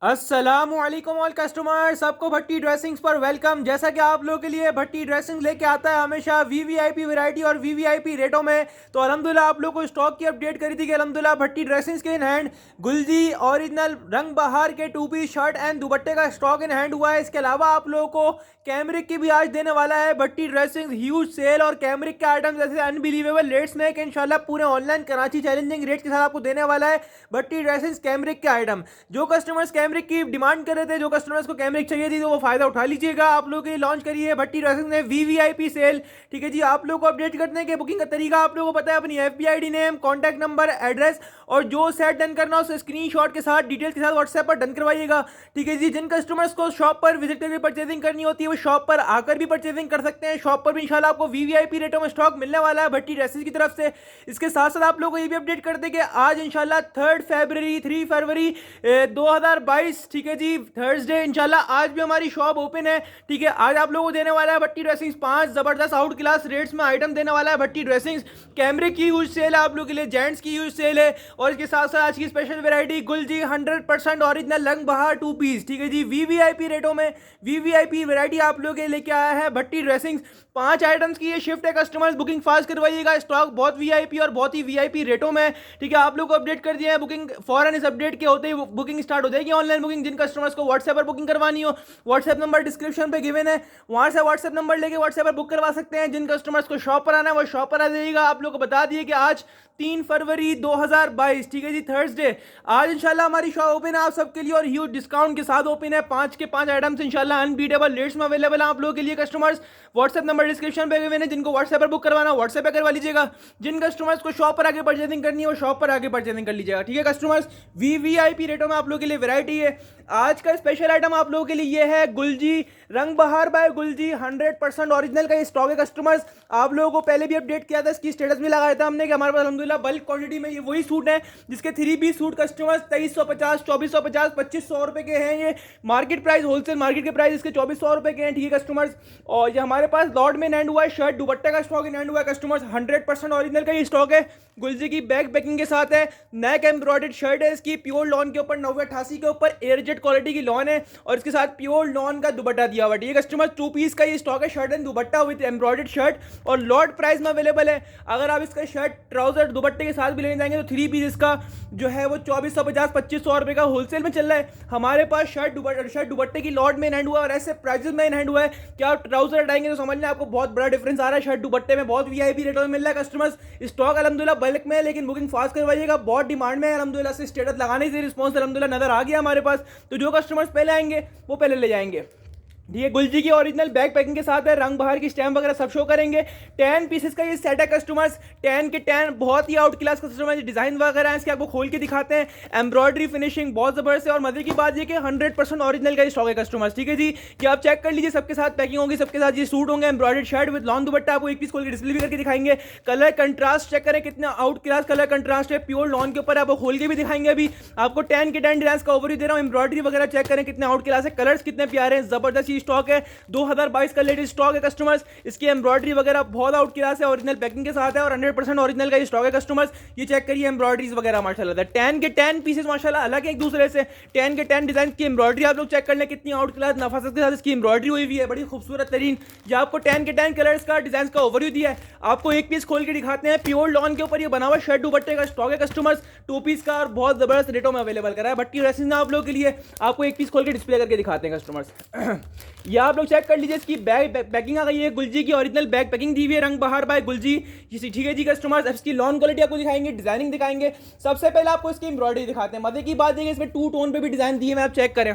अस्सलामुअलैकुम all customer, सबको भट्टी dressings पर वेलकम। जैसा कि आप लोगों के लिए भट्टी ड्रेसिंग्स लेके आता है हमेशा वीवीआईपी वैरायटी और वीवीआईपी रेटों में, तो अल्हम्दुलिल्लाह आप लोगों को स्टॉक की अपडेट करी थी कि अल्हम्दुलिल्लाह भट्टी ड्रेसिंग्स के इन हैंड गुलजी ओरिजिनल रंग बहार के टू पीस शर्ट एंड दुपट्टे का स्टॉक इन हैंड हुआ है। इसके अलावा आप लोगों को कैमरिक की भी आज देने वाला है भट्टी ड्रेसिंग्स ह्यूज सेल, और कैमरिक के आइटम जैसे अनबिलीवेबल रेट्स में कि इंशाल्लाह पूरे ऑनलाइन कराची चैलेंजिंग रेट के साथ आपको देने वाला है भट्टी ड्रेसिंग्स कैमरिक के आइटम। जो कस्टमर्स कैमरिक की डिमांड कर रहे थे, जो कस्टमर्स को कैमरिक चाहिए थी, तो वो फायदा उठा लीजिएगा। आप लोगों के लिए लॉन्च करी है भट्टी ड्रेसिंग्स ने वीवीआईपी सेल। ठीक है जी, आप लोगों को अपडेट करने के बुकिंग का तरीका आप लोगों को पता है, अपनी एफबीआईडी नेम, कॉन्टैक्ट नंबर, एड्रेस और जो सेट डन करना हो उसे स्क्रीनशॉट के साथ डिटेल्स के साथ व्हाट्सएप पर डन करवाइएगा। ठीक है जी, जिन कस्टमर्स को शॉप पर विजिट करके परचेजिंग करनी होती है वो शॉप पर आकर भी परचेजिंग कर सकते हैं। शॉप पर भी इंशाल्लाह आपको वीवीआईपी रेटों में स्टॉक मिलने वाला है भट्टी ड्रेसेस की तरफ से। इसके साथ साथ आप लोगों को ये भी अपडेट कर दें कि आज इंशाल्लाह 3 फरवरी 2022, ठीक है जी, थर्सडे, इंशाल्लाह आज भी हमारी शॉप ओपन है। ठीक है, आज आप लोगों को देने वाला है भट्टी ड्रेसिंग्स 5 जबरदस्त आउट क्लास रेट्स में आइटम देने वाला है भट्टी ड्रेसिंग्स। कैमरे की यूज सेल है आप लोगों के लिए, जेंट्स की यूज सेल है, और इसके साथ साथ आज की स्पेशल वैरायटी गुलजी 100% ओरिजिनल रंग बहार टू पीस। ठीक है जी, वीवीआईपी रेटों में वीवीआईपी वैरायटी आप लोगों के लिए लेके आया है भट्टी ड्रेसिंग्स। 5 आइटम्स की ये शिफ्ट है, कस्टमर्स बुकिंग फास्ट करवाइएगा। स्टॉक बहुत वीआईपी और बहुत ही वीआईपी रेटों में। ठीक है, आप लोग को अपडेट कर दिया है, बुकिंग फॉरन इस अपडेट के होते ही बुकिंग स्टार्ट हो जाएगी, ऑनलाइन बुकिंग। जिन कस्टमर्स को व्हाट्सएप पर बुकिंग करवानी हो, व्हाट्सएप नंबर डिस्क्रिप्शन पे गिवन है, वहां से व्हाट्सएप नंबर लेके व्हाट्सएप पर बुक करवा सकते हैं। जिन कस्टमर्स को शॉप पर आना है वो शॉप पर आ जाइएगा। आप लोग को बता दिए कि आज 3 फरवरी 2022, ठीक है जी, थर्सडे, आज इंशाल्लाह हमारी शॉप ओपन है आप सबके लिए और ह्यूज डिस्काउंट के साथ ओपन है। 5 के 5 आइटम्स इंशाल्लाह अनबीटेबल रेट्स में अवेलेबल है आप लोगों के लिए। कस्टमर्स व्हाट्सएप नंबर डिस्क्रिप्शन पे गिवन है, जिनको व्हाट्सएप पर बुक करवाना व्हाट्सएप पे करवा लीजिएगा। जिन कस्टमर्स को शॉप पर आके परचेजिंग करनी है वो शॉप पर आके परचेजिंग कर लीजिएगा। ठीक है कस्टमर्स, वीवीआईपी रेटों में आप लोगों के लिए वैरायटी है। आज का स्पेशल आइटम आप लोगों के लिए ये है गुलजी रंग बहार बाय गुलजी 100% ओरिजिनल का ये स्टॉक है। कस्टमर्स, आप लोगों को पहले भी अपडेट किया था, इसकी स्टेटस भी लगाया था हमने कि हमारे पास अल्हम्दुलिल्लाह बल्क क्वांटिटी में ये वही सूट है जिसके 3 पीस सूट कस्टमर्स 2350, 2450, 2500 रुपए के हैं। ये मार्केट प्राइस, होलसेल मार्केट के प्राइस इसके 2400 रुपए के हैं। ठीक है कस्टमर्स, और ये हमारे पास लॉट में हैंड हुआ है, शर्ट दुपट्टे का स्टॉक इन हैंड हुआ है कस्टमर्स। 100% ओरिजिनल का ये स्टॉक है, गुलजी की बैक पैकिंग के साथ है। नेक एम्ब्रॉयडर्ड शर्ट है इसकी, प्योर लॉन के ऊपर 9088 के ऊपर एयरजेट क्वालिटी की लॉन है, और इसके साथ प्योर लॉन का दुपट्टा दिया हुआ है। ठीक है कस्टमर्स, 2 पीस का ये स्टॉक है, shirt and dupatta with embroidered shirt, और लॉट प्राइस में अवेलेबल है। अगर आप इसका शर्ट ट्राउजर दुपट्टे के साथ भी लेने जाएंगे तो 3 पीस इसका जो है वो 2450, 2500 रुपए का होलसेल में चल रहा है। हमारे पास शर्ट दुपट्टे की लॉट में इन हैंड हुआ है और ऐसे प्राइसेस में इन हैंड हुआ है कि आप ट्राउजर हटाएंगे तो समझ लें आपको बहुत बड़ा डिफरेंस आ रहा है। शर्ट दुपट्टे में बहुत वीआईपी रेटों में मिल रहा है कस्टमर्स। स्टॉक अल्हम्दुलिल्लाह बल्क में है, लेकिन बुकिंग फास्ट करवाइएगा, बहुत डिमांड में है अल्हम्दुलिल्लाह से। स्टेटस लगाने से रिस्पॉन्स अल्हम्दुलिल्लाह नजर आ गया हमारे पास, तो जो कस्टमर्स पहले आएंगे वो पहले ले जाएंगे। ये गुलजी की ओरिजिनल बैग पैकिंग के साथ है, रंग बहार की स्टैम्प वगैरह सब शो करेंगे। 10 पीसेस का ये सेट है कस्टमर्स, 10 के 10 बहुत ही आउट क्लास कस्टमर्स। डिजाइन वगैरह है इसके आपको खोल के दिखाते हैं, एम्ब्रॉयडरी फिनिशिंग बहुत जबरदस्त है, और मजे की बात ये कि 100% ओरिजिनल का स्टॉक है कस्टमर्स। ठीक है जी, कि आप चेक कर लीजिए, सबके साथ पैकिंग होगी, सबके साथ ये सूट होंगे, एम्ब्रॉयडर्ड शर्ट विद लॉन्ग दुपट्टा। आपको एक पीस खोल के डिस्प्ले भी करके दिखाएंगे। कलर कंट्रास्ट चेक करें कितना आउट क्लास कलर कंट्रास्ट है, प्योर लॉन के ऊपर आपको खोल के भी दिखाएंगे। अभी आपको 10 के 10 डिजाइन का ओवरव्यू दे रहा हूँ। एम्ब्रॉयडरी वगैरह चेक करें कितने आउट क्लास है, कलर्स कितने प्यारे हैं, जबरदस्त ये स्टॉक है। 2022 का लेटेस्ट स्टॉक है कस्टमर्स। इसकी एम्ब्रॉयडरी वगैरह बहुत आउट क्लास है, ओरिजिनल पैकिंग के साथ है, और 100% ओरिजिनल का ये स्टॉक है कस्टमर्स। ये चेक करिए एम्ब्रॉयडरीज वगैरह माशाल्लाह 10 के 10 पीसेस माशाल्लाह अलग है एक दूसरे से। 10 के 10 डिजाइन की एम्ब्रॉयडरी आप लोग चेक कर लें कितनी आउट क्लास नफासत के साथ इसकी एम्ब्रॉयडरी हुई हुई है, बड़ी खूबसूरत तरीन। ये आपको 10 के 10 कलर्स का डिजाइन का ओवरव्यू दिया है। आपको एक पीस खोल के दिखाते हैं, प्योर लॉन के ऊपर ये बना हुआ शर्ट दुपट्टे का स्टॉक है कस्टमर्स, 2 पीस का, और बहुत जबरदस्त रेटों में अवेलेबल करा है भट्टी ड्रेसेस ने आप लोग के लिए। आपको एक पीस खोल के डिस्प्ले करके दिखाते हैं कस्टमर्स। ये आप लोग चेक कर लीजिए, इसकी बैग पैकिंग आ गई है, गुलजी की ओरिजिनल बैग पैकिंग दी हुई है, रंग बहार बाय गुलजी। ठीक है जी कस्टमर्स, इसकी लॉन क्वालिटी आपको दिखाएंगे, डिजाइनिंग दिखाएंगे। सबसे पहले आपको इसकी एम्ब्रॉयडरी दिखाते हैं। मजे की बात है कि इसमें 2 टोन पे भी डिजाइन दिए हैं, आप चेक करें,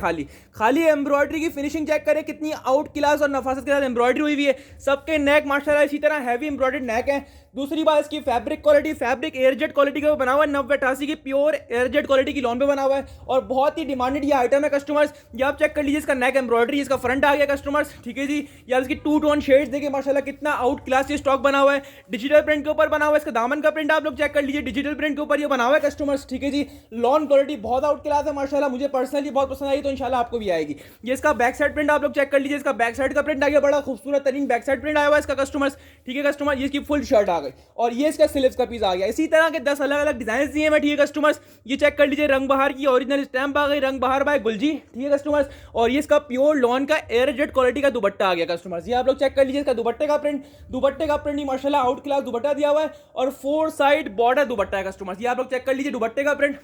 खाली एम्ब्रॉयडरी की फिनिशिंग चेक करें कितनी आउट क्लास और नफासत के साथ एम्ब्रॉयडरी हुई हुई है। सबके नेक माशाल्लाह इसी तरह हैवी एम्ब्रॉयडर्ड नेक है। दूसरी बात, इसकी fabric quality, fabric airjet quality का बना हुआ है, 9088 की प्योर एयरजेट क्वालिटी की लॉन पे बना हुआ है, और बहुत ही डिमांडेड ये आइटम है कस्टमर्स। ये आप चेक कर लीजिए, इसका नेक एम्ब्रॉयडरी, इसका फ्रंट आ गया कस्टमर्स। ठीक है जी, या इसकी 2 टोन शेड्स देखिए माशाल्लाह कितना आउट क्लास ये स्टॉक बना हुआ है। डिजिटल प्रिंट के ऊपर बना हुआ है, इसका दामन का प्रिंट आप लोग चेक कर लीजिए, डिजिटल प्रिंट के ऊपर ये बना हुआ है कस्टमर्स। ठीक है जी, लॉन क्वालिटी बहुत आउट क्लास है माशाल्लाह, मुझे पर्सनली बहुत पसंद आई, तो इंशाल्लाह आपको भी आएगी। ये इसका बैक साइड प्रिंट आप लोग चेक कर लीजिए, इसका बैक साइड का प्रिंट आ गया, बड़ा खूबसूरत तरीन बैक साइड प्रिंट आया हुआ है इसका कस्टमर्स। ठीक है कस्टमर, ये इसकी फुल शर्ट आ गई और ये इसका स्लीव्स का पीस आ गया। इसी तरह के 10 अलग अलग डिजाइन दिए मैं, ठीक है कस्टमर्स। ये चेक कर लीजिए, रंग बहार की ओरिजिनल स्टैंप आ गई, रंग बहार बाय गुलजी, ठीक है कस्टमर्स। और ये इसका प्योर लॉन का एयर जेट क्वालिटी का दुपट्टा आ गया कस्टमर्स। ये आप लोग चेक कर लीजिए, इसका दुपट्टे का प्रिंट ही माशाल्लाह आउट क्लास दुपट्टा दिया हुआ है और 4 साइड बॉर्डर दुपट्टा है कस्टमर्स। ये आप लोग चेक कर लीजिए, दुपट्टे का प्रिंट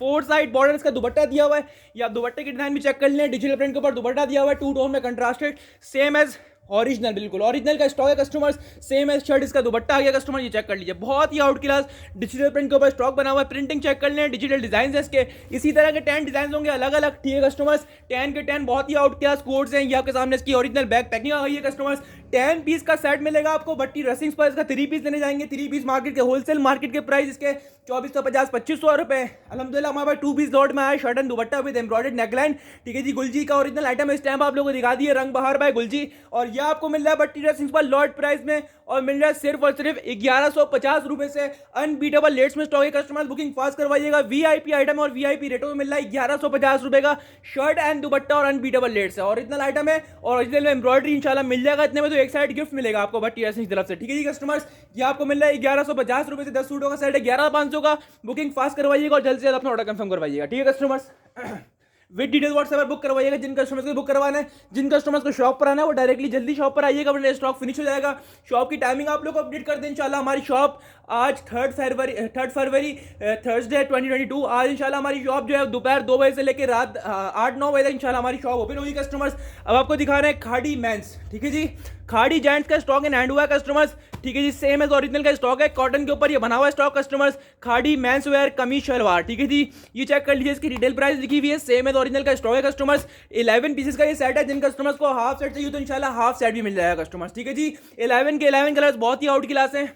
4 साइड बॉर्डर इसका दुपट्टा दिया हुआ है। या दुपट्टे की डिजाइन भी चेक कर लें, डिजिटल प्रिंट के ऊपर दुपट्टा दिया हुआ है, 2 टोन में कंट्रास्टेड, सेम एज ओरिजिनल, बिल्कुल ओरिजिनल का स्टॉक है कस्टमर्स। सेम एज शर्ट इसका दुपट्टा आ गया कस्टमर, ये चेक कर लीजिए, बहुत ही आउट क्लास डिजिटल प्रिंट के ऊपर स्टॉक बना हुआ है। प्रिंटिंग चेक कर लें, डिजिटल डिजाइन है इसके। इसी तरह के 10 डिजाइन होंगे अलग अलग, ठीक है कस्टमर्स। 10 के 10 बहुत ही आउट क्लास कोड्स हैं। ये आपके सामने इसकी ओरिजिनल बैक पैकिंग आ गई है कस्टमर्स। 10 पीस का सेट मिलेगा आपको भट्टी ड्रेसिंग्स पर। इसका 3 पीस लेने जाएंगे, 3 पीस मार्केट के होलसेल मार्केट के प्राइस इसके 2450 2500 रुपए। अल्हम्दुलिल्लाह हमारे पास 2 पीस लॉट में आया, shirt and dupatta with embroidered neckline, ठीक है जी। गुलजी का ओरिजिनल आइटम स्टैम्प आप लोगों को दिखा दिए, रंग बहार बाय गुलजी। और यह आपको मिल रहा है भट्टी ड्रेसिंग्स पर लॉट प्राइस में, और मिल रहा है सिर्फ और सिर्फ 1150 रुपए से। अनबीटेबल लेट्स में स्टॉक है कस्टमर, बुकिंग फास्ट करवाइएगा। वीआईपी आइटम और वीआईपी रेटों में मिल रहा है 1150 रुपए का शर्ट एंड दुपट्टा और अनबीटेबल लेट्स है। ओरिजिनल आइटम है और ओरिजिनल में एम्ब्रॉयडरी इंशाल्लाह मिल जाएगा। इतने में तो एक साइड गिफ्ट मिलेगा आपको भट्टी ड्रेसिंग्स की तरफ से, ठीक है जी कस्टमर्स। ये आपको मिल रहा है 1150 रुपए से 10 सूटों का सेट है, 11500 का। बुकिंग फास्ट करवाइएगा और जल्द से जल्द अपना ऑर्डर कंफर्म करवाइएगा, ठीक है कस्टमर्स। विद डिटेल व्हाट्सएप पर बुक करवाइएगा जिन कस्टमर्स को बुक करवाना है। जिन कस्टमर्स को शॉप पर आना है वो डायरेक्टली जल्दी शॉप पर आइएगा, वरना स्टॉक फिनिश हो जाएगा। शॉप की टाइमिंग आप लोग को अपडेट कर दें इंशाल्लाह। हमारी शॉप आज 3 फरवरी थर्सडे 2022, आज इंशाल्लाह हमारी शॉप जो है दोपहर 2 बजे से लेकर रात 8-9 बजे तक इंशाल्लाह हमारी शॉप ओपन होगी कस्टमर्स। अब आपको दिखा रहे हैं खाड़ी मेंस, ठीक है जी। खाड़ी जेंट्स का स्टॉक इन हैंड हुआ है कस्टमर्स, ठीक है जी। सेम एज ओरिजिनल का स्टॉक है, कॉटन के ऊपर ये बना हुआ है स्टॉक कस्टमर्स। खाड़ी मेंस वेयर कमीज शलवार, ठीक है जी। ये चेक कर लीजिए, इसकी रिटेल प्राइस लिखी हुई है, सेम एज ओरिजिनल का स्टॉक है कस्टमर्स। 11 पीसेस का ये सेट है। जिन कस्टमर्स को हाफ सेट चाहिए तो इंशाल्लाह हाफ सेट भी मिल जाएगा कस्टमर्स, ठीक है जी। 11 के 11 कलर्स बहुत ही आउट क्लास हैं।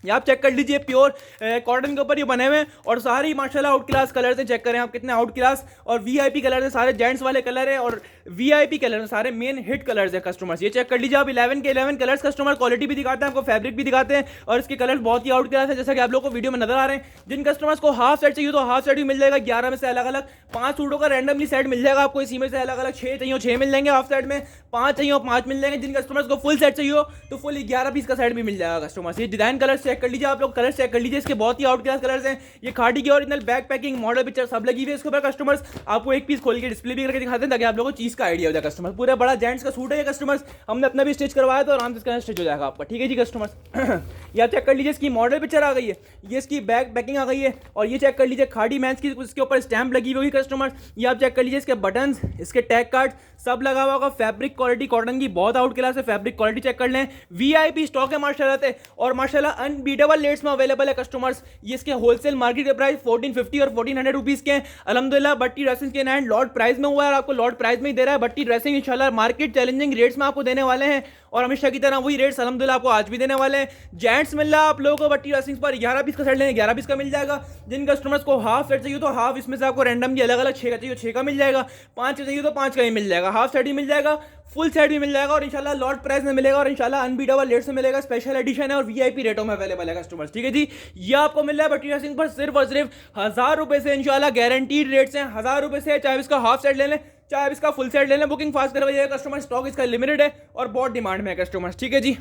ये आप चेक कर लीजिए, प्योर कॉटन के ऊपर ये बने हुए हैं और सारे ही माशाल्लाह आउट क्लास कलर्स हैं। चेक करें आप कितने आउट क्लास और वीआईपी कलर हैं, सारे जेंट्स वाले कलर है और वीआईपी कलर हैं, सारे मेन हिट कलर्स हैं कस्टमर्स। ये चेक कर लीजिए आप, 11 के 11 कलर्स कस्टमर। क्वालिटी भी दिखाते हैं आपको, फैब्रिक भी दिखाते हैं और इसके कलर बहुत ही आउट क्लास है, जैसा कि आप लोग को वीडियो में नजर आ रहे हैं। जिन कस्टमर्स को हाफ सेट चाहिए तो हाफ सेट भी मिल जाएगा, 11 में से अलग अलग 5 सूटों का रैंडमली सेट मिल जाएगा आपको। इसी में से अलग अलग 6 चाहिए 6 मिल जाएंगे हाफ सेट में, 5 चाहिए 5 मिल जाएंगे। जिन कस्टमर्स को फुल सेट चाहिए तो फुल 11 पीस का सेट भी मिल जाएगा कस्टमर्स। ये डिजाइन कलर चेक कर लीजिए आप लोग, कलर चेक कर लीजिए, इसके बहुत ही आउट क्लास कलर्स हैं। ये खाड़ी की original back packing model picture सब लगी हुई है इसके ऊपर कस्टमर्स। आपको एक पीस खोल के डिस्प्ले भी करके दिखाते हैं ताकि आप लोगों को चीज का आइडिया हो जाए कस्टमर। पूरा बड़ा जेंट्स का सूट है ये कस्टमर्स, हमने अपना भी स्टिच करवाया तो आराम से इसका स्टिच हो जाएगा आपका, ठीक है जी कस्टमर्स। ये आप चेक कर लीजिए, इसकी मॉडल पिक्चर आ गई है, ये इसकी बैक पैकिंग आ गई है और ये चेक कर लीजिए खाड़ी मेंस की, इसके ऊपर स्टैंप लगी हुई है कस्टमर्स। ये आप चेक कर लीजिए, इसके बटन्स, इसके टैग कार्ड सब लगा हुआ होगा। फैब्रिक क्वालिटी कॉटन की बहुत आउट क्लास है, फैब्रिक क्वालिटी चेक कर लें। वीआईपी स्टॉक है माशाल्लाह से और माशाल्लाह अनबीटेबल रेट्स में अवेलेबल है कस्टमर्स। ये इसके होलसेल मार्केट के प्राइस 1450 और 1400 रुपीस के हैं। अल्हम्दुलिल्लाह भट्टी ड्रेसिंग के एंड लॉट प्राइस में हुआ है और आपको लॉट प्राइस में ही दे रहा है भट्टी ड्रेसिंग इंशाल्लाह। मार्केट चैलेंजिंग रेट्स में आपको देने वाले हैं और हमेशा की तरह वही रेट्स अल्हम्दुलिल्लाह आपको आज भी देने वाले हैं। जेंट्स मिल रहा है आप लोगों को भट्टी ड्रेसिंग पर 11 पीस का सेट लेंगे 11 पीस का मिल जाएगा। जिन कस्टमर्स को हाफ सेट चाहिए तो हाफ, इसमें से आपको रैंडमली अलग अलग 6 का चाहिए 6 का मिल जाएगा, 5 का चाहिए तो 5 का ही मिल जाएगा, हाफ सेट ही मिल जाएगा, फुल सेट भी मिल जाएगा और इंशाल्लाह लॉट प्राइस में मिलेगा और इंशाल्लाह अनबीटेबल रेट्स में मिलेगा। स्पेशल एडिशन है और वीआईपी रेटों में अवेलेबल है कस्टमर्स, ठीक है जी। ये आपको मिल रहा है भट्टी ड्रेसिंग पर सिर्फ और सिर्फ 1000 रुपए से इंशाल्लाह, गारंटीड रेट्स हैं 1000 रुपए से। चाहे इसका हाफ सेट ले लें चाहे इसका फुल सेट ले लें, बुकिंग फास्ट करवाइएगा कस्टमर। स्टॉक इसका लिमिटेड है और बहुत डिमांड में है कस्टमर्स, ठीक है जी।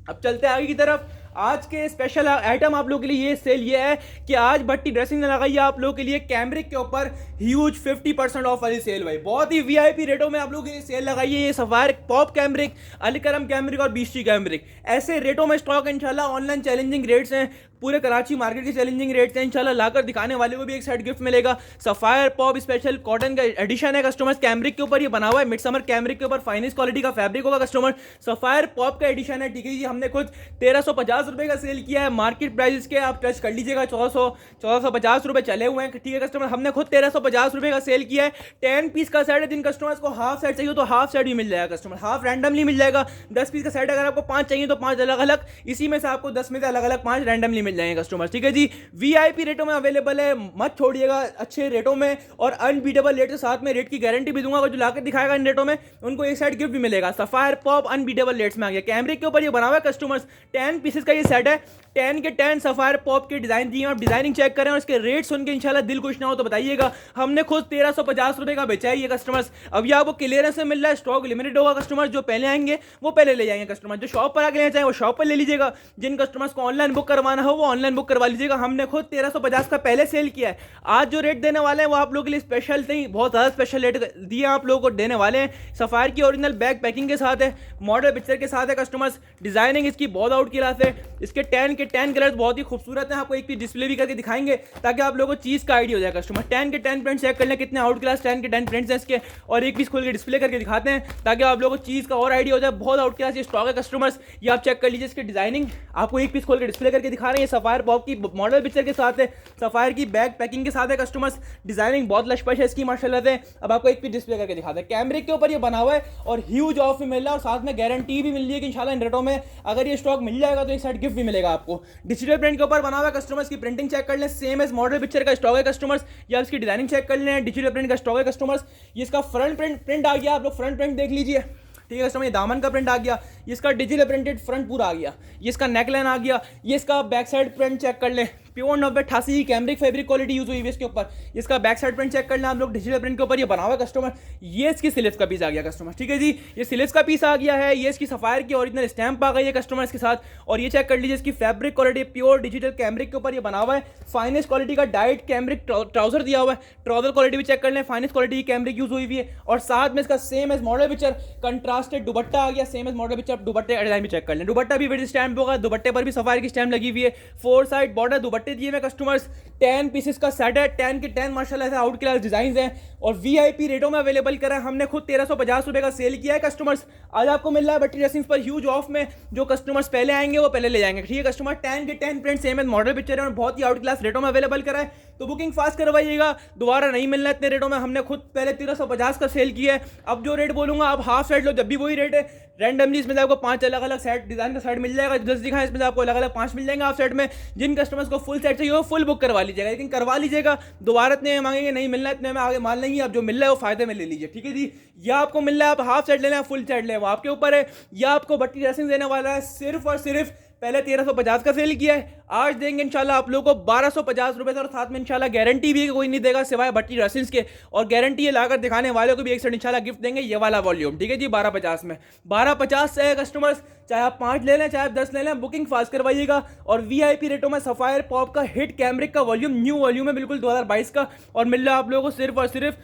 अब चलते हैं आगे की तरफ। आज के स्पेशल आइटम आप लोगों के लिए ये सेल ये है कि आज भट्टी ड्रेसिंग ने लगाई है आप लोगों के लिए कैमरिक के ऊपर ह्यूज 50% ऑफ वाली सेल भाई। बहुत ही वीआईपी रेटों में आप लोगों के लिए सेल लगाई है। ये सफायर पॉप कैमरिक, अलीकरम कैमरिक और बीस्टी कैमरिक ऐसे रेटों में स्टॉक इंशाल्लाह। ऑनलाइन चैलेंजिंग रेट्स हैं, पूरे कराची मार्केट के चैलेंजिंग रेट्स हैं इंशाल्लाह। लाकर दिखाने वाले को भी एक सेट गिफ्ट मिलेगा। सफायर पॉप स्पेशल कॉटन का एडिशन है कस्टमर्स, कैमरिक के ऊपर ये बना हुआ है। मिड समर कैमरिक के ऊपर फाइनेस्ट क्वालिटी का फैब्रिक होगा कस्टमर। सफायर पॉप का एडिशन है, ठीक है जी। हमने खुद 1350 रुपए का सेल किया है। मार्केट प्राइस के आप टच कर लीजिएगा 1450 रुपए चले हुए हैं, ठीक है कस्टमर। हमने खुद 1350 रुपए का सेल किया है। 10 पीस का सेट है। जिन कस्टमर्स को हाफ सेट चाहिए तो हाफ सेट भी मिल जाएगा कस्टमर, हाफ रैंडमली मिल जाएगा। 10 पीस का सेट अगर आपको 5 चाहिए तो 5 अलग अलग, इसी में से आपको 10 में से अलग अलग 5 रैंडमली मिल मिल जाएंगे कस्टमर्स, ठीक है जी। वीआईपी रेटों में अवेलेबल है, मत छोड़िएगा, अच्छे रेटों में और अनबीटेबल रेट के साथ में रेट की गारंटी भी दूंगा। जो लाकर दिखाएगा इन रेटों में उनको एक साइड गिफ्ट भी मिलेगा। सफायर पॉप अनबीटेबल रेट्स में आ गया। कैमरिक के ऊपर ये बना हुआ है कस्टमर्स, 10 पीसेस का ये सेट है, 10 के 10 सफायर पॉप के डिजाइन दिए हैं। आप डिजाइनिंग चेक करें और इसके रेट सुन के इंशाल्लाह दिल खुश ना हो तो बताइएगा। हमने खुद 1350 रुपए का बेचा है ये कस्टमर्स। अब ये आपको क्लियरेंस में मिल रहा है, स्टॉक लिमिटेड होगा कस्टमर्स। जो पहले आएंगे वो पहले ले जाएंगे कस्टमर, जो शॉप पर आके लेना चाहे वो शॉप पर ले लीजिएगा। जिन कस्टमर्स को ऑनलाइन बुक करवाना हो वो ऑनलाइन बुक करवा लीजिएगा। हमने खुद 1350 का पहले सेल किया है। आज जो रेट देने वाले हैं वो आप लोगों के लिए स्पेशल नहीं, बहुत ज़्यादा स्पेशल रेट दिए आप लोगों को देने वाले हैं। सफायर की ओरिजिनल बैग पैकिंग के साथ है, मॉडल पिक्चर के साथ है कस्टमर्स। डिजाइनिंग इसकी बहुत आउट क्लास है। इसके 10 के 10 कलर्स बहुत ही खूबसूरत है। आपको एक पीस डिस्प्ले भी करके दिखाएंगे ताकि आप लोगों को चीज़ का आइडिया हो जाए कस्टमर। 10 के 10 प्रिंट चेक कर लें कितने आउट क्लास 10 के 10 प्रिंट्स हैं इसके, और एक पीस खोल के डिस्प्ले करके दिखाते हैं ताकि आप लोगों को चीज़ का और आइडिया हो जाए। बहुत आउट क्लास ये स्टॉक है कस्टमर्स, ये आप चेक कर लीजिए। इसकी डिजाइनिंग आपको एक पीस खोल के डिस्प्ले करके दिखा रहे हैं। सफायर पॉप की मॉडल पिक्चर के साथ है, सफायर की बैग पैकिंग के साथ है कस्टमर्स। डिजाइनिंग बहुत लशपश है इसकी माशाल्लाह से। अब आपको एक पीस डिस्प्ले करके दिखाते हैं। कैमरिक के ऊपर ये बना हुआ है और ह्यूज ऑफ भी मिल रहा है और साथ में गारंटी भी मिल रही है कि इंशाल्लाह इन रेटों में अगर ये स्टॉक मिल जाएगा तो एक साइड गिफ्ट भी मिलेगा आपको। डिजिटल प्रिंट के ऊपर बना हुआ है कस्टमर्स की प्रिंटिंग चेक कर लें, सेम एज मॉडल पिक्चर का स्टॉक है कस्टमर्स। या इसकी डिजाइनिंग चेक कर लें, डिजिटल प्रिंट का स्टॉक है कस्टमर्स। ये इसका फ्रंट प्रिंट आ गया, आप लोग फ्रंट प्रिंट देख लीजिए, ठीक है कस्टमर। ये दामन का प्रिंट आ गया, ये इसका डिजिटल प्रिंटेड फ्रंट पूरा आ गया, ये इसका नेकलाइन आ गया, ये इसका बैक साइड प्रिंट चेक कर लें, pure 9088 cambric fabric quality use हुई है इसके ऊपर। इसका बैक साइड प्रिंट चेक कर लें आप लोग, डिजिटल प्रिंट के ऊपर ये बना हुआ है कस्टमर। ये इसकी स्लीव्स का पीस आ गया कस्टमर, ठीक है जी। ये स्लीव्स का पीस आ गया है, ये इसकी सफायर की ओरिजिनल स्टैंप आ गई है कस्टमर्स के साथ। और ये चेक कर लीजिए इसकी fabric quality pure digital cambric के ऊपर ये बना हुआ है। फाइनेस्ट क्वालिटी का डाइट कैमरिक ट्राउजर दिया हुआ है, ट्राउजर क्वालिटी भी चेक कर लें, फाइनेस्ट क्वालिटी की कैमरिक यूज हुई है। और साथ में इसका same as model picture contrasted dupatta आ गया, सेम एज मॉडल पिक्चर। दुपट्टे का डिजाइन भी चेक कर लें, दुपट्टा भी विद स्टैंप होगा, दुपट्टे पर भी सफायर की स्टैंप लगी हुई है। 4 साइड बॉर्डर दुपट्टे दिए हुए कस्टमर्स। 10 पीसेस का सेट है, 10 के 10 माशाल्लाह से आउट क्लास डिजाइन हैं और वीआईपी रेटों में अवेलेबल करा है। हमने खुद 1350 रुपए का सेल किया है कस्टमर्स। आज आपको मिल रहा है भट्टी ड्रेसिंग्स पर ह्यूज ऑफ में। जो कस्टमर्स पहले आएंगे वो पहले ले जाएंगे, ठीक है कस्टमर। 10 के 10 प्रिंट सेम है, मॉडल पिक्चर है और बहुत ही आउट क्लास रेटों में अवेलेबल करा है। तो बुकिंग फास्ट करवाइएगा, दोबारा नहीं मिलना इतने रेटों में। हमने खुद पहले 1350 का सेल किया है। अब जो रेट बोलूंगा आप हाफ सेट लो जब भी वही रेट है। रैंडमली इसमें आपको 5 अलग अलग सेट डिजाइन का सेट मिल जाएगा, 10 दिखाएं इसमें आपको अलग अलग 5 मिल जाएंगे हाफ सेट में। जिन कस्टमर्स को फुल सेट चाहिए वो फुल बुक करवा लीजिएगा, लेकिन करवा लीजिएगा, दोबारा इतने में मांगेंगे नहीं मिलना इतने में आगे माल नहीं है। अब जो मिल रहा है वो फायदे में ले लीजिए, ठीक है जी। या आपको मिल रहा है आप हाफ सेट लेना है फुल सेट ले, वो आपके ऊपर है। या आपको भट्टी ड्रेसिंग देने वाला है सिर्फ और सिर्फ पहले 1350 का सेल किया है, आज देंगे इंशाल्लाह आप लोगों को 1250 रुपए से। और साथ में इंशाल्लाह गारंटी भी है कि कोई नहीं देगा सिवाय भट्टी ड्रेसिंग्स के। और गारंटी ये लाकर दिखाने वाले को भी एक सेट इंशाल्लाह गिफ्ट देंगे, ये वाला वॉल्यूम, ठीक है जी। 1250 में 1250 से कस्टमर्स चाहे आप 5 ले लें चाहे आप 10 ले लें, बुकिंग फास्ट करवाइएगा। और वीआईपी रेटों में सफायर पॉप का हिट कैमरिक का वॉल्यूम न्यू वॉल्यूम है बिल्कुल 2022 का, और मिल रहा है आप लोगों को सिर्फ और सिर्फ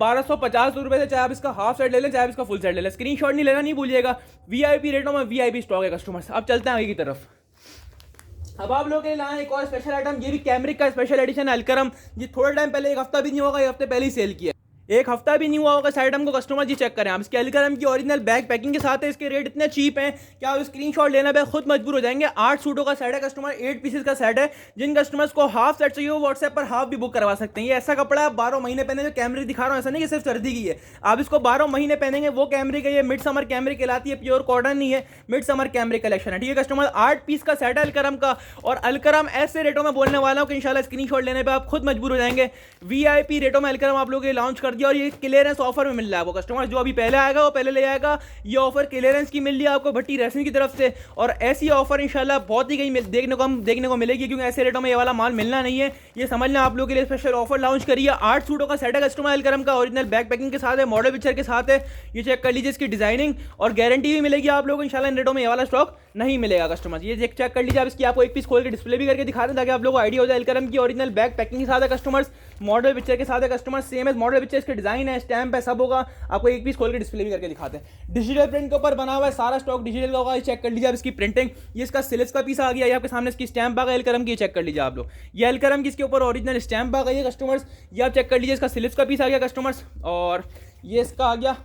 1250 रुपए से। चाहे आप इसका हाफ सेट ले लें चाहे आप इसका फुल सेट ले लें, स्क्रीनशॉट नहीं लेना नहीं भूलिएगा। वीआईपी रेटों में वीआईपी स्टॉक है कस्टमर्स। अब चलते हैं आगे की तरफ। अब आप लोगों के लिए लाए एक और स्पेशल आइटम, ये भी कैमरिक का स्पेशल एडिशन अलकरम। ये थोड़ा टाइम पहले, एक हफ्ता भी नहीं होगा, एक हफ्ते पहले ही सेल किया, एक हफ्ता भी नहीं हुआ होगा इस आइटम को कस्टमर जी। चेक करें आप, इसके अलकरम की ओरिजिनल बैग पैकिंग के साथ है। इसके रेट इतने चीप हैं कि आप स्क्रीनशॉट लेना पे खुद मजबूर हो जाएंगे। 8 सूटों का सेट है कस्टमर, 8 पीसेस का सेट है। जिन कस्टमर्स को हाफ सेट चाहिए वो व्हाट्सएप पर हाफ भी बुक करवा सकते हैं। ये ऐसा कपड़ा है 12 महीने पहने, जो कैमरिक दिखा रहा हूँ ऐसा नहीं कि सिर्फ सर्दी की है, आप इसको 12 महीने पहनेंगे वो कैमरिक है। ये मिड समर कैमरिक कहलाती है, प्योर कॉटन नहीं है, मिड समर कैमरिक कलेक्शन है, ठीक है कस्टमर। 8 पीस का सेट है अलकरम का, और अलकरम ऐसे रेटों में बोलने वाला हूँ कि इंशाल्लाह स्क्रीनशॉट लेने पे आप खुद मजबूर हो जाएंगे। वीआईपी रेटों में अलकरम आप लोगों के लॉन्च कर दिया, और ये क्लियरेंस ऑफर में मिल रहा है आपको कस्टमर। जो अभी पहले आएगा वो पहले ले जाएगा। ये ऑफर क्लियरेंस की मिल रही है आपको भट्टी ड्रेसिंग की तरफ से, और ऐसी ऑफर इंशाल्लाह बहुत ही कहीं देखने को मिलेगी, क्योंकि ऐसे रेटों में ये वाला माल मिलना नहीं है। ये समझना आप लोगों के लिए स्पेशल ऑफर लॉन्च करी है। 8 सूटों का सेट है कस्टमर अलकरम का, ओरिजिनल बैग पैकिंग के साथ है, मॉडल पिक्चर के साथ है। ये चेक कर लीजिए, इसकी डिजाइनिंग और गारंटी भी मिलेगी आप लोगों को। इंशाल्लाह इन रेटों में ये वाला स्टॉक नहीं मिलेगा कस्टमर। ये चेक कर लीजिए आप, इसकी आपको एक पीस खोल के डिस्प्ले भी करके दिखा दें ताकि आप लोगों को आइडिया हो जाए। अलकरम की ओरिजिनल बैग पैकिंग के साथ है कस्टमर्स, मॉडल पिक्चर के साथ है customer, same as model picture, इसके डिजाइन है, स्टैंप है, सब होगा। आपको एक पीस खोल के डिस्प्ले भी करके दिखाते हैं। डिजिटल प्रिंट के ऊपर बना हुआ है, सारा स्टॉक डिजिटल का होगा। ये चेक कर लीजिए आप, इसकी प्रिंटिंग, ये इसका सिलेक्स का पीस आ गया, ये आपके सामने इसकी स्टैंप आ गई अलकरम की, चेक कर लीजिए आप लोग। ये अलकरम की इसके ऊपर ओरिजिनल स्टैंप आ गई है कस्टमर्स, ये आप चेक कर लीजिए। इसका सिलेक्स का पीस आ गया कस्टमर्स, और ये इसका आ गया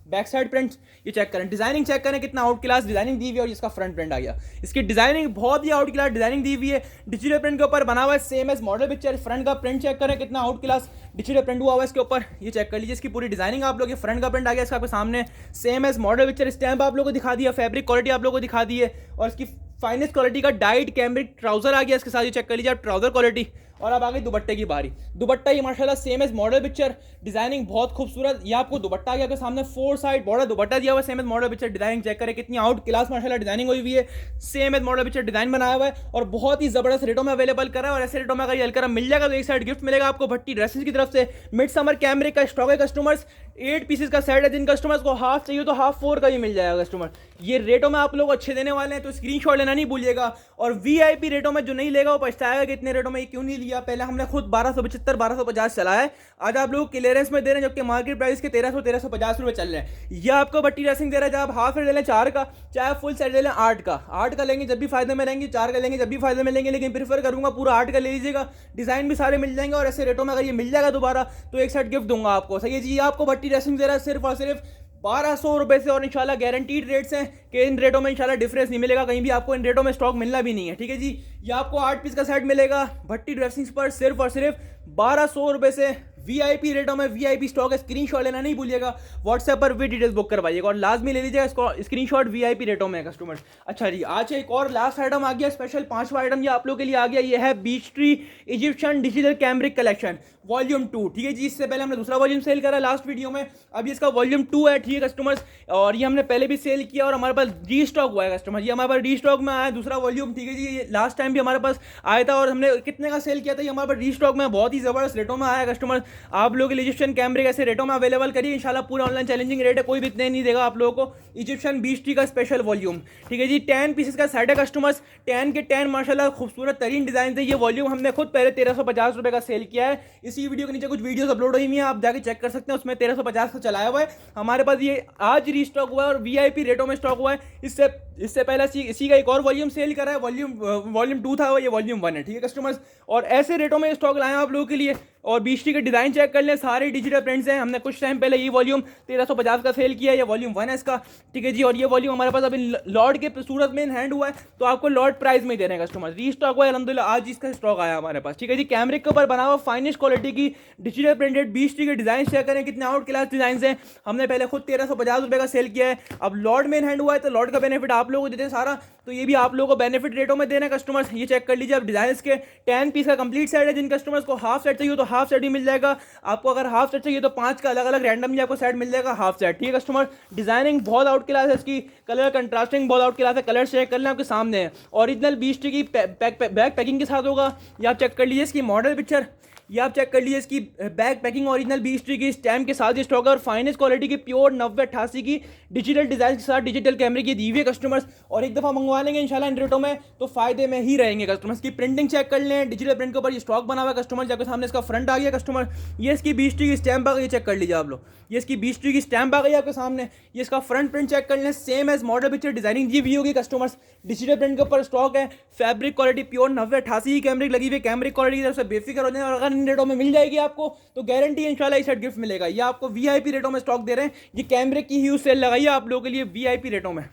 बैक साइड प्रिंट। ये चेक करें, डिजाइनिंग चेक करें कितना आउट क्लास डिजाइनिंग दी हुई है। और इसका फ्रंट प्रिंट आ गया, इसकी डिजाइनिंग बहुत ही आउट क्लास डिजाइनिंग दी हुई है। डिजिटल प्रिंट के ऊपर बना हुआ है, same as model picture. Front का प्रिंट चेक करें कितना आउट क्लास डिजिटल प्रिंट हुआ है इसके ऊपर। ये चेक कर लीजिए, इसकी पूरी डिजाइनिंग आप लोग, ये फ्रंट का प्रिंट आ गया इसका आपके सामने, same as model picture. Stamp आप लोगों को दिखा दिया, फैब्रिक क्वालिटी आप लोगों को दिखा दी है, और इसकी फाइनेस्ट क्वालिटी का डाइट कैमरिक ट्राउजर आ गया इसके साथ, ये चेक कर लीजिए आप ट्राउजर क्वालिटी। और अब आ गई दुपट्टे की बारी। दुपट्टा ये माशाल्लाह same as model picture, designing बहुत खूबसूरत। ये आपको दुपट्टा आ गया आपके सामने, 4 साइड बॉर्डर दुपट्टा दिया हुआ है, same as model picture. Designing check करें कितनी आउट क्लास माशाल्लाह डिजाइनिंग हुई हुई है, same as model picture design बनाया हुआ है और बहुत ही जबरदस्त रेटों में अवेलेबल करा है। और ऐसे रेटों में अगर ये हल्का मिल जाएगा तो एक साइड गिफ्ट मिलेगा आपको भट्टी ड्रेसेस की तरफ से। मिड समर कैमरिक का स्टॉक है कस्टमर्स, 8 पीसेस का सेट है। जिन कस्टमर्स को हाफ चाहिए तो हाफ 4 का भी मिल जाएगा कस्टमर। ये रेटों में आप लोग अच्छे देने वाले हैं तो स्क्रीनशॉट लेना नहीं भूलिएगा। और वीआईपी रेटों में जो नहीं लेगा वो पछताएगा कि इतने रेटों में ये क्यों नहीं लिया। पहले हमने खुद 1275 1250 चला है, आज आप लोग क्लियरेंस में दे रहे हैं जबकि मार्केट प्राइस के 1350 रुपए चल रहे हैं। यह आपको भट्टी ड्रेसिंग दे रहा है, चाहे आप हाफ सेट ले लें 4 का, चाहे फुल सेट ले लें 8 का। 8 का लेंगे जब भी फायदे में लेंगे, 4 का लेंगे जब भी फायदे में लेंगे, लेकिन प्रीफर करूंगा पूरा 8 का ले लीजिएगा। डिजाइन भी सारे मिल जाएंगे और ऐसे रेटों में अगर ये मिल जाएगा दोबारा तो एक सेट गिफ्ट दूंगा आपको। सही है जी, आपको भट्टी ड्रेसिंग दे रहा है सिर्फ और सिर्फ 1200 रुपए से। और इंशाल्लाह गारंटीड रेट्स हैं कि इन रेटों में इंशाल्लाह डिफरेंस नहीं मिलेगा कहीं भी, आपको इन रेटों में स्टॉक मिलना भी नहीं है। ठीक है जी, ये आपको 8 पीस का सेट मिलेगा भट्टी ड्रेसिंग्स पर सिर्फ और सिर्फ 1200 रुपए से। वीआईपी रेटों में वीआईपी स्टॉक है, स्क्रीनशॉट लेना नहीं भूलिएगा, व्हाट्सएप पर भी डिटेल्स बुक करवाइएगा और लाजमी ले लीजिएगा इसको स्क्रीनशॉट वीआईपी रेटों में कस्टमर्स। अच्छा जी, आज एक और लास्ट आइटम आ गया स्पेशल, 5वां आइटम ये आप लोग के लिए आ गया। ये है beech tree Egyptian digital cambric collection volume 2। ठीक है जी, इससे पहले हमने दूसरा वॉल्यूम सेल करा लास्ट वीडियो में, अभी इसका वॉल्यूम 2 है। ठीक है कस्टमर्स, और ये हमने पहले भी सेल किया और हमारे पास री स्टॉक हुआ है कस्टमर, ये हमारे पास री स्टॉक में आया है दूसरा वॉल्यूम। ठीक है जी, ये लास्ट टाइम भी हमारे पास आया था और हमने कितने का सेल किया था, ये हमारे पास री स्टॉक में बहुत ही जबरदस्त रेटों में आया है कस्टमर। आप लोग इजिप्शियन कैमरे ऐसे रेटों में अवेलेबल करिए इंशाल्लाह, पूरा ऑनलाइन चैलेंजिंग रेट है, कोई भी इतने नहीं देगा आप लोगों को। इजिप्शियन बीच ट्री का स्पेशल वॉल्यूम। ठीक है जी, 10 पीसेस का सेट है कस्टमर्स, 10 के 10 माशाल्लाह खूबसूरत तरीन डिजाइन थे। ये वॉल्यूम हमने खुद पहले 1350 रुपए का सेल किया है। इसी वीडियो के नीचे कुछ वीडियोस अपलोड हुई हुई हैं, आप जाके चेक कर सकते हैं, उसमें 1350 का चलाया हुआ है। हमारे पास ये आज रीस्टॉक हुआ है और वीआईपी रेटों में स्टॉक हुआ है। इससे पहले इसी का एक और वॉल्यूम सेल करा है, वॉल्यूम 2 था वो, ये वॉल्यूम 1 है। ठीक है कस्टमर्स, और ऐसे रेटों में स्टॉक लाए हैं आप लोगों के लिए। और बीच ट्री के डिजाइन चेक कर लें, सारे डिजिटल प्रिंट्स हैं। हमने कुछ टाइम पहले ये वॉल्यूम 1350 का सेल किया है, ये वॉल्यूम 1 है इसका। ठीक है जी, और ये वॉल्यूम हमारे पास अभी लॉर्ड के सूरत में हैंड हुआ है तो आपको लॉर्ड प्राइस में दे रहे हैं कस्टमर। रीस्टॉक हुआ है अल्हम्दुलिल्लाह, आज इसका स्टॉक आया हमारे पास। ठीक है जी, कैमरिक के ऊपर बना हुआ फाइनेस्ट क्वालिटी की डिजिटल प्रिंटेड बीच ट्री के डिजाइन चेक करें, कितने आउट क्लास डिजाइन हैं। हमने पहले खुद 1350 रुपए का सेल किया है, अब लॉर्ड में हैंड हुआ है तो लॉर्ड का बेनिफिट आप लोगों को देते हैं सारा, तो ये भी आप लोगों को बेनिफिट रेटों में दे रहे हैं कस्टमर्स। ये चेक कर लीजिए आप, डिजाइन के 10 पीस का कंप्लीट सेट है। जिन कस्टमर्स को हाफ सेट चाहिए तो हाफ सेट भी मिल जाएगा आपको, अगर हाफ सेट चाहिए तो 5 का अलग अलग रैंडमली आपको सेट मिल जाएगा हाफ सेट। ठीक है कस्टमर, डिजाइनिंग बहुत आउट क्लास है इसकी, कलर कंट्रास्टिंग बहुत आउट क्लास है, कलर चेक कर लें आपके सामने है। ओरिजिनल बीच ट्री की बैक पैकिंग के साथ होगा, ये आप चेक कर लीजिए इसकी मॉडल पिक्चर, ये आप चेक कर लीजिए इसकी back packing original beech tree की स्टैम्प के साथ स्टॉक है और फाइनेस्ट क्वालिटी की प्योर 9088 की डिजिटल डिजाइन के साथ डिजिटल कैमरे की दी हुई है कस्टमर्स। और एक दफ़ा मंगवा लेंगे इंशाल्लाह इन रेटों में तो फायदे में ही रहेंगे कस्टमर्स। की प्रिंटिंग चेक कर लें, डिजिटल प्रिंट के ऊपर ये स्टॉक बना हुआ है कस्टमर, जबकि सामने इसका फ्रंट आ गया कस्टमर। ये इसकी बीच ट्री की स्टैम्प आ गई, चेक कर लीजिए आप लोग, ये इसकी बीच ट्री की स्टैम्प आ गई आपके सामने। ये इसका फ्रंट प्रिंट चेक कर लें, same as model picture designing दी हुई होगी कस्टमर्स। डिजिटल प्रिंट के ऊपर स्टॉक है, फैब्रिक क्वालिटी प्योर 9088 की कैमरिक लगी हुई है। कैमरिक क्वालिटी की तरफ से बेफिक्र हो जाए, और अगर इन रेटों में मिल जाएगी आपको तो गारंटी इंशाल्लाह इस सेट गिफ्ट मिलेगा। ये आपको वीआईपी रेटों में स्टॉक दे रहे हैं, ये कैमरे की ह्यूज सेल लगाई है आप लोगों के लिए वीआईपी रेटों में,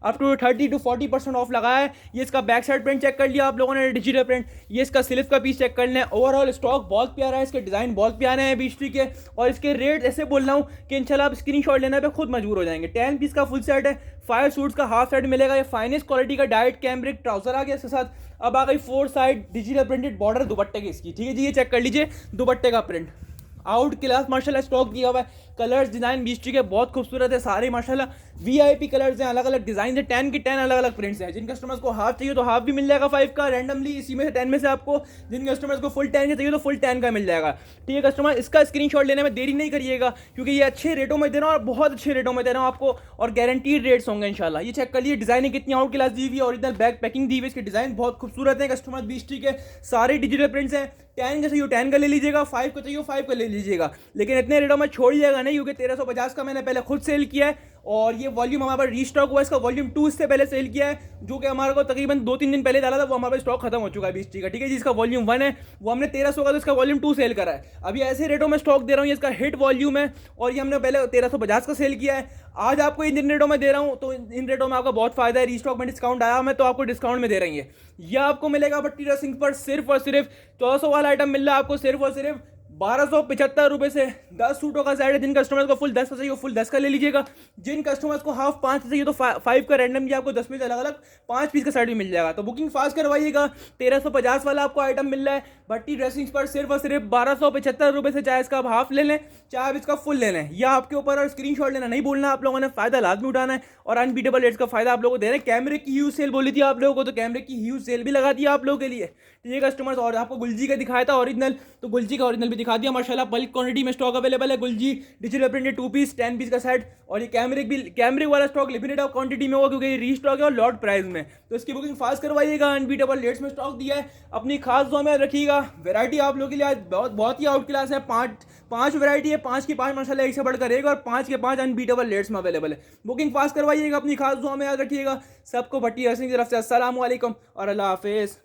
अप टू 30 to 40% ऑफ लगाया है। ये इसका बैक साइड प्रिंट चेक कर लिया आप लोगों ने, डिजिटल प्रिंट। ये इसका स्लिप का पीस चेक कर लें, ओवरऑल स्टॉक बहुत प्यारा है, इसके डिजाइन बहुत प्यारे हैं बीच ट्री के, और इसके रेट ऐसे बोल रहा हूँ कि इंशाल्लाह आप स्क्रीनशॉट लेने पे खुद मजबूर हो जाएंगे। 10 पीस का फुल सेट है, 5 सूट्स का हाफ सेट मिलेगा। ये फाइनेस्ट क्वालिटी का डाइट कैमरिक ट्राउजर आ गया इसके साथ। अब आ गई 4 साइड डिजिटल प्रिंटेड बॉर्डर दुपट्टे की इसकी। ठीक है जी, ये चेक कर लीजिए दुपट्टे का प्रिंट आउट क्लास माशाल्लाह स्टॉक दिया हुआ है। कलर्स डिजाइन बीच ट्री के बहुत खूबसूरत है सारे माशाल्लाह, वीआईपी कलर्स हैं, अलग अलग डिजाइन है, 10 की 10 अलग अलग प्रिंट्स हैं। जिन कस्टमर्स को हाफ चाहिए तो हाफ भी मिल जाएगा 5 का रैंडमली, इसी में से 10 में से आपको। जिन कस्टमर्स को फुल 10 का चाहिए तो फुल 10 का मिल जाएगा। ठीक है कस्टमर, इसका स्क्रीनशॉट लेने में देरी नहीं करिएगा क्योंकि ये अच्छे रेटों में दे रहा हूँ और बहुत अच्छे रेटों में दे रहा हूँ आपको, और गारंटीड रेट्स होंगे इंशाल्लाह। ये चेक कर लिए, डिजाइनिंग कितनी आउट क्लास दी हुई है, ओरिजिनल बैक पैकिंग दी हुई है, इसके डिजाइन बहुत खूबसूरत है कस्टमर। बीच ट्री के सारे डिजिटल प्रिंट्स हैं, 10 का चाहिए 10 का ले लीजिएगा, 5 का चाहिए 5 का ले लीजिएगा, लेकिन इतने रेटों में छोड़िएगा नहीं क्योंकि 1350 का मैंने पहले खुद सेल किया है और ये वॉल्यूम हमारे पास रीस्टॉक हुआ है। इसका वॉल्यूम 2 इससे पहले सेल किया है जो कि हमारे को तकरीबन 2-3 दिन पहले डाला था, वो हमारे पास स्टॉक खत्म हो चुका है बीच ट्री का। ठीक है जी, इसका वॉल्यूम 1 है, वो हमने 1300 का तो इसका वॉल्यूम 2 सेल करा है। अभी ऐसे रेटों में स्टॉक दे रहा हूँ, ये इसका हिट वॉल्यूम है और ये हमने पहले 1350 का सेल किया है। आज आपको इन रेटों में दे रहा हूँ तो इन रेटों में आपका बहुत फायदा है। रीस्टॉक में डिस्काउंट आया मैं तो आपको डिस्काउंट में दे रही है। यह आपको मिलेगा भट्टी ड्रेसिंग पर सिर्फ और सिर्फ 1400 वाला आइटम मिल रहा है आपको सिर्फ और सिर्फ ₹1275 से 10 सूटों का सेट है। जिन कस्टमर्स को फुल 10 का चाहिए वो फुल 10 का ले लीजिएगा। जिन कस्टमर्स को हाफ 5 चाहिए तो 5 का रैंडमली आपको 10 पीस अलग अलग 5 पीस का सेट भी मिल जाएगा। तो बुकिंग फास्ट करवाइएगा। 1350 वाला आपको आइटम मिल रहा है भट्टी ड्रेसिंग्स पर सिर्फ और सिर्फ ₹1275 से। चाहे इसका आप हाफ ले लें चाहे आप इसका फुल ले लें, यह आपके ऊपर। और स्क्रीनशॉट लेना नहीं भूलना आप लोगों ने, फायदा लाजमी उठाना है और अनबीटेबल रेट्स का फायदा आप लोगों को दे रहे हैं। कैमरे की ह्यूज सेल बोली थी आप लोगों को, तो कैमरे की ह्यूज सेल भी लगा दिया आप लोगों के लिए, ठीक है कस्टमर्स। और आपको गुलजी का दिखाया था ओरिजिनल, तो गुलजी का ओरिजिनल भी दिखा दिया माशाल्लाह। बल्क क्वांटिटी में स्टॉक अवेलेबल है। गुलजी डिजिटल प्रिंटेड 2 पीस 10 पीस का सेट। और ये कैमरे वाला स्टॉक लिमिटेड क्वांटिटी में होगा क्योंकि ये रीस्टॉक है और लॉट प्राइस में। तो इसकी बुकिंग फास्ट करवाइएगा। अनबीटेबल रेट्स में स्टॉक दिया है। अपनी खास दुआ में रखिएगा। वैरायटी आप लोगों के लिए आज बहुत ही आउट क्लास है। पांच वैरायटी है, 5 की 5 माशाल्लाह एक से बढ़कर एक, और 5 के 5 अनबीटेबल रेट्स में अवेलेबल है। बुकिंग फास्ट करवाइएगा। अपनी खास दुआ में याद रखिएगा। सबको भट्टी ड्रेसिंग की तरफ से अस्सलाम वालेकुम और अल्लाह हाफिज़।